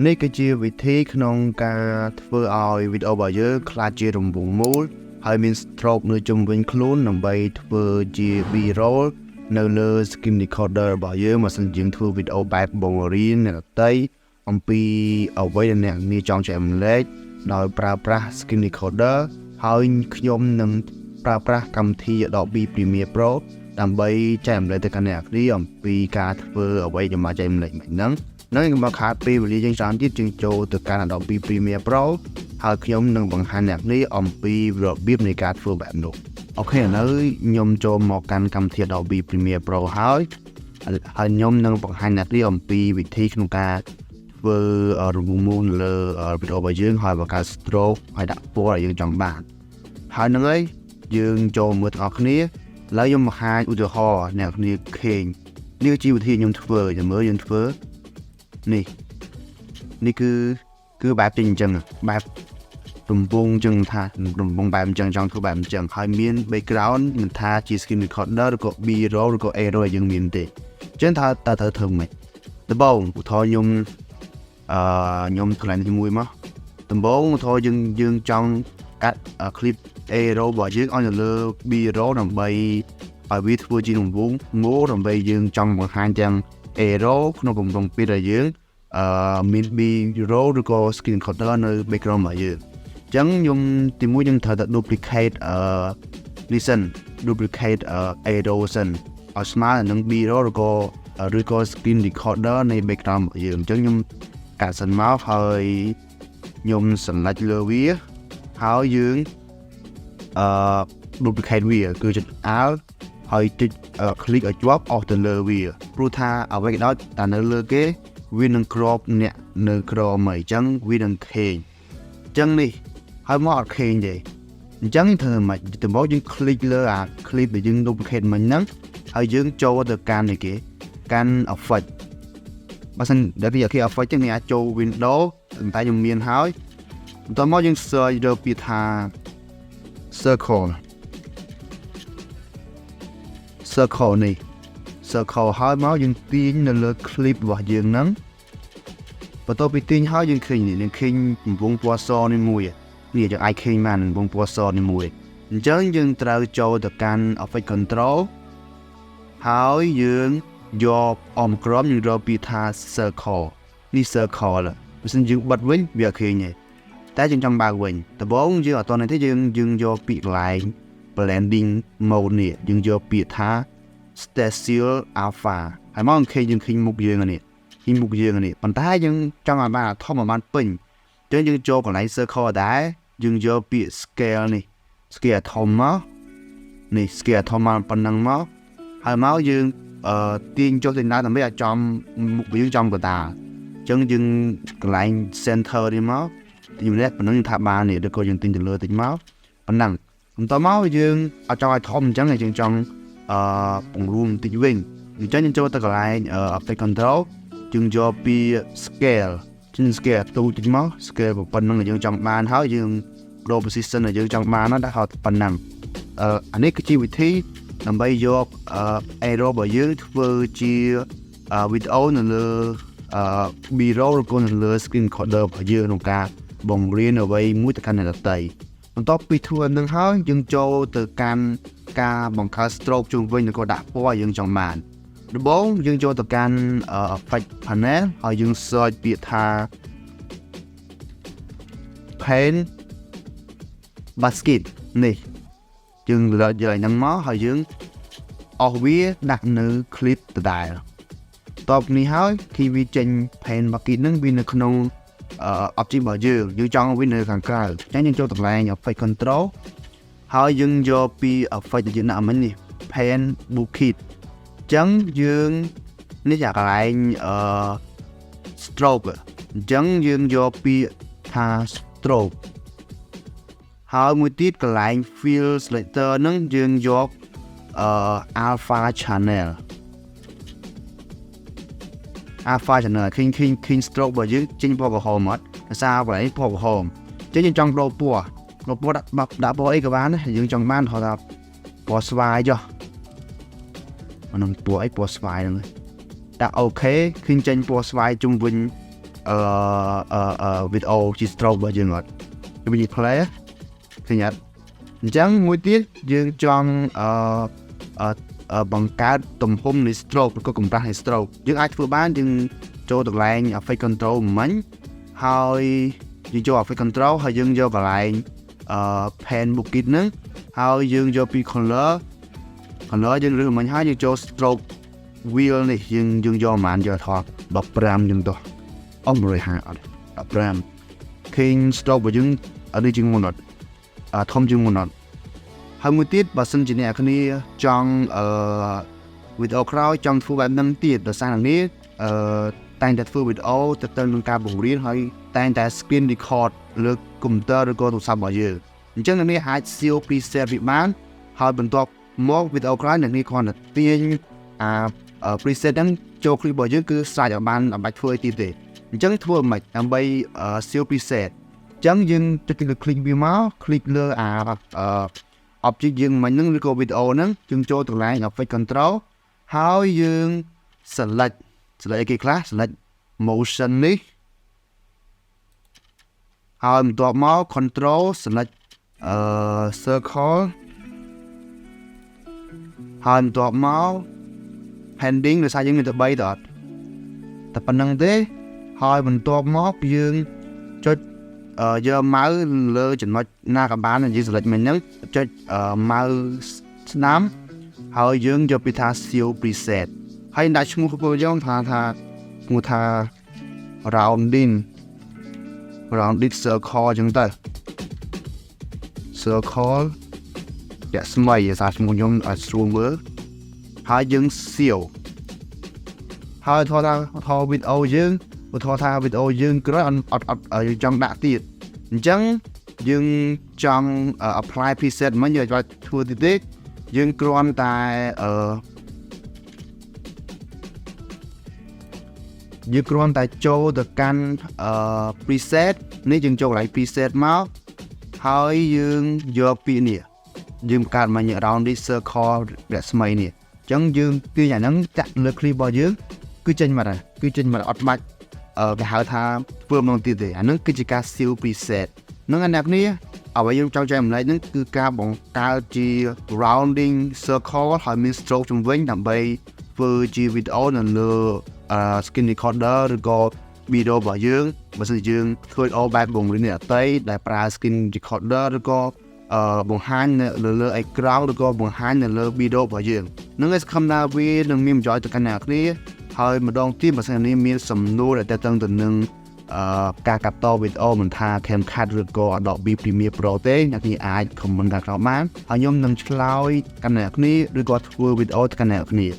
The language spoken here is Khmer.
នេះគឺជាវិធីក្នុងការធ្វើឲ្យវីដេអូរបស់យើងក្លាយជារង្វង់មូលហើយមាន stroke នៅជុំវិញខ្លួនដើម្បីធ្វើជា B-roll នៅលើ screen recorder របស់យើងបើសិនយើងធ្វើវីដេអូបែបបង្រៀនអ្នកដទៃអំពីអ្វីដែលអ្នកនាងចង់ចែករំលែកដោយប្រើប្រាស់ screen recorder ហើយខ្ញុំនឹងប្រើប្រាស់កម្មវិធី Adobe Premiere Pro ដើម្បីចែករំលែកទៅកាន់អ្នកនាងអំពីការធ្វើអ្វីដែលមកចែករំលែកមិញហ្នឹងនឹងមកខាតពេលវេលាយើងច្រើនទៀតជាងចូលទៅកាន់ Adobe Premiere Pro ហើយខ្ញុំនឹងបង្ហាញអ្នកនេះអំពីរបៀបនៃការធ្វើបែបនោះអូខេឥឡូវខ្ញុំចូលមកកាន់កម្មវិធី Adobe Premiere Pro ហើយខ្ញុំនឹងបង្ហាញអ្នកនេះអំពីវិធីក្នុងការធ្វើរង្វង់មូលលើវីដេអូរបស់យើងហើយបង្កើត stroke ហើយដាក់ពណ៌ឲ្យយើងចង់បានហើយនឹងហើយយើងចូលមើលទាំងអស់គ្នាឥឡូវខ្ញុំបង្ហាញឧទាហរណ៍អ្នកគ្នាឃើញនេះជាវិធីខ្ញុំធ្វើចាំមើលយើងធ្វើនេះគឺបែបទីអញ្ចឹងបែបរង្វង់អញ្ចឹងថារង្វង់បែបអញ្ចឹងចង់ធ្វើបែបអញ្ចឹងហើយមាន background មិនថាជា screen recorder ឬក៏ B-roll ឬក៏ A-roll យើងមានទេអញ្ចឹងថាតើត្រូវធ្វើម៉េចដំបូងឧទាហរណ៍ខ្ញុំកន្លែងទីមួយមកដំបូងឧទាហរណ៍យើងចង់កាត់ clip A-roll របស់យើងឲ្យនៅលើ B-roll ដើម្បីឲ្យវាធ្វើជារង្វង់មូលដើម្បីយើងចង់បង្ហាញទាំង A-roll ក្នុងកំឡុងពេលដែលយើងមាន B-roll ឬក៏ screen recorder នៅ background របស់យើងអញ្ចឹងខ្ញុំទីមួយយើងត្រូវតែ duplicate A-roll សិនឲ្យស្មើនឹង B-roll ឬក៏ screen recorder នៃ background របស់យើងអញ្ចឹងខ្ញុំកាត់សិនមកហើយខ្ញុំ select លើវាហើយយើង duplicate វាគឺចុច Alt ហើយចុច click ឲ្យជាប់អស់ទៅលើវាព្រោះថាអ្វីក៏ដោយតែនៅលើគេវានឹងក្របអ្នកនៅក្រោមអញ្ចឹងវានឹងខេងអញ្ចឹងនេះហើយមកអត់ខេងទេអញ្ចឹងធ្វើម៉េចដំបូងយើង click លើអា clip ដែលយើង duplicate មិញហ្នឹងហើយយើងចូលទៅកាន់នេះគេកាន់ effect បើសិនដែលវាគេ effect ចឹងអ្នកអាចចូល window តែខ្ញុំមានហើយបន្ទាប់មកយើង search រកពាក្យថា circle នេះ circle ហើយមកយើងទាញនៅលើ clip របស់យើងហ្នឹងបន្ទាប់ពីទាញហើយយើងឃើញនេះយើងឃើញរង្វង់ពណ៌សនេះមួយនេះយើងអាចឃើញបានរង្វង់ពណ៌សនេះមួយអញ្ចឹងយើងត្រូវចូលទៅកាន់ effect control ហើយយើងយកអមក្រមយើងរកពាក្យថា circle នេះ circle បើមិនយើងបិទវិញវាអត់ឃើញទេតែយើងចង់បើកវិញដំបូងយើងអត់តនេះទេយើងយកពាក្យកន្លែង blending mode នេះយើងយកពាក្យថា Statial Alpha ហើយមកយើងឃើញមុខយើងនេះប៉ុន្តែយើងចង់ឲ្យបានធំឲ្យបានពេញអញ្ចឹងយើងចូលកន្លែង circle ដែរយើងយកពាក្យ scale នេះ scale ធំមកនេះ scale ធំមកប៉ុណ្ណឹងមកហើយមកយើងទាញចុះទៅណាដើម្បីឲ្យចំមុខយើងចំកណ្ដាលអញ្ចឹងយើងកន្លែង center នេះមកយើងនេះប៉ុណ្ណឹងយើងថាបាននេះឬក៏យើងទាញទៅលើតិចមកប៉ុណ្ណឹងបន្តមកយើងឲ្យចង់ឲ្យធំអញ្ចឹងយើងចង់បង្រួមបន្តិចវិញអញ្ចឹងយើងចូលទៅកន្លែង effect control យើងយកពី scale ទូតិចមក scale ប៉ុណ្ណឹងដែលយើងចង់បានហើយយើង draw position ដែលយើងចង់បានដាក់ឲ្យប៉ុណ្ណឹងអានេះគឺជាវិធីដើម្បីយក A-roll របស់យើងធ្វើជាវីដេអូនៅលើ B-roll ឬក៏នៅលើ screen recorder របស់យើងក្នុងការបង្រៀនអ្វីមួយទៅកាន់អ្នកដទៃបន្ទាប់ពីធ្វើនឹងហើយយើងចូលទៅកាន់ការបង្កើត stroke ជុំវិញឬក៏ដាក់ពណ៌យើងចង់បានដំបូងយើងចូលទៅកាន់ effect panel ហើយយើង search ពាក្យថា paint basket នេះយើងលើកយកឲ្យហ្នឹងមកហើយយើងអស់វាដាក់នៅ clip ដដែលតបនេះហើយkhi វាចេញ paint basket ហ្នឹងវានៅក្នុងobject របស់យើងចង់វានៅខាងក្រៅអញ្ចឹងយើងចូលទៅកន្លែង effect control ហើយយើងយកពី effect ដែលយើងដាក់មិញនេះ paint bucket អញ្ចឹងយើងនេះជាកន្លែងstroke អញ្ចឹងយើងយកពីថា stroke ហើយមួយទៀតកន្លែង fill selector ហ្នឹងយើងយក alpha channel ឃើញ stroke របស់យើងចេញពណ៌ក្រហមអត់ភាសាកន្លែងពណ៌ក្រហមអញ្ចឹងយើងចង់ដូរពណ៌ដាក់ពណ៌អីក៏បានដែរយើងចង់បានហៅថាពណ៌ស្វាយចុះអានឹងពណ៌ស្វាយហ្នឹងដាក់អូខេឃើញចេញពណ៌ស្វាយជុំវិញ video ជា stroke របស់យើងអត់វានិយាយ play ឃើញអត់អញ្ចឹងមួយទៀតយើងចង់បង្កើតទំហំនៃ stroke ឬក៏កម្រាស់នៃ stroke យើងអាចធ្វើបានយើងចូលកន្លែង effect control មិញហើយយើងចូល effect control ហើយយើងយកកន្លែងpen bucket ហ្នឹងហើយយើងយកពី color យើងរើសមិញហើយយើងចូល stroke wheel នេះយើងយកប្រហែលយកថត15យើងទៅ150អត់15ឃើញ stroke របស់យើងអត់ដូចជាងមុនអត់ធំជាងមុនអត់ហើយមួយទៀតបើសិនជាអ្នកគ្នាចង់វីដេអូក្រោយចង់ធ្វើបែបហ្នឹងទៀតដោយសារនេះតែងតែធ្វើវីដេអូទៅនឹងការបង្រៀនហើយតែងតែ screen record លើកុំព្យូទ័រឬក៏ទូរស័ព្ទរបស់យើងអញ្ចឹងអ្នកនេះអាច seal preset វាបានហើយបន្ទាប់មកវីដេអូក្រោយអ្នកនេះគ្រាន់តែទាញpreset ហ្នឹងចូល clip របស់យើងគឺស្រេចឲ្យបានអត់បាច់ធ្វើអីទៀតទេអញ្ចឹងធ្វើមិនដើម្បី seal preset អញ្ចឹងយើងចុចលើ click វាមក click លើobject យើងមិញហ្នឹងឬក៏វីដេអូហ្នឹងយើងចូលទៅកន្លែង effect control ហើយយើង select អីគេខ្លះ select motion នេះហើយបន្ទាប់មក control select circle ហើយបន្ទាប់មក pending ដោយសារយើងមានតែ3តើអត់តែប៉ុណ្្នឹងទេហើយបន្ទាប់មកយើងចុចយក mouse លើចំណុចណាក៏បានយើង select មិញហ្នឹងចុច mouse ស្ដាំហើយយើងយកពីថា seal preset ហើយដាក់ឈ្មោះរបស់យើងថាឈ្មោះថា rounding circle អញ្ចឹងទៅ circle ដាក់ស្មីឲ្យសារឈ្មោះខ្ញុំឲ្យស្រួលមើលហើយយើង seal ហើយថតវីដេអូយើងថាវីដេអូយើងក្រោយអត់យើងចង់ដាក់ទៀតអញ្ចឹងយើងចង់ apply preset មិនយកឲ្យធ្វើទៀតទេយើងគ្រាន់តែចូលទៅកាន់ preset នេះយើងចូលកន្លែង preset មកហើយយើងយកពីនេះយើងបង្កើតមក round this circle រស្មីនេះអញ្ចឹងយើងទាញអាហ្នឹងចាក់លើ clip របស់យើងគឺចេញមកអត់បាច់គេហៅថាធ្វើម្ដងទៀតទេអាហ្នឹងគឺជាការ seal preset ហ្នឹងអ្នកគ្នាអ្វីយើងចង់ចែករំលែកហ្នឹងគឺការបង្កើតជា rounding circle ហើយមាន stroke ជុំវិញដើម្បីធ្វើជាវីដេអូនៅលើ screen recorder ឬក៏ video របស់យើងបើសិនជាយើងធ្វើអូបែបបង្រៀនអ្នកតីដែលប្រើ screen recorder ឬក៏បង្ហាញនៅលើអេក្រង់ឬក៏បង្ហាញនៅលើ video របស់យើងនឹងឯសង្ឃឹមថាវានឹងមានប្រយោជន៍ទៅកាន់អ្នកគ្នាហើយម្ដងទៀតបើសិនជាមានសំណួរដែលទាក់ទងទៅនឹងការកាត់តវីដេអូមិនថា CapCut ឬក៏ Adobe Premiere Pro ទេអ្នកគ្នាអាច comment ខាងក្រោមបានហើយខ្ញុំនឹងឆ្លើយកាន់អ្នកគ្នាឬក៏ធ្វើវីដេអូទៅកាន់អ្នកគ្នា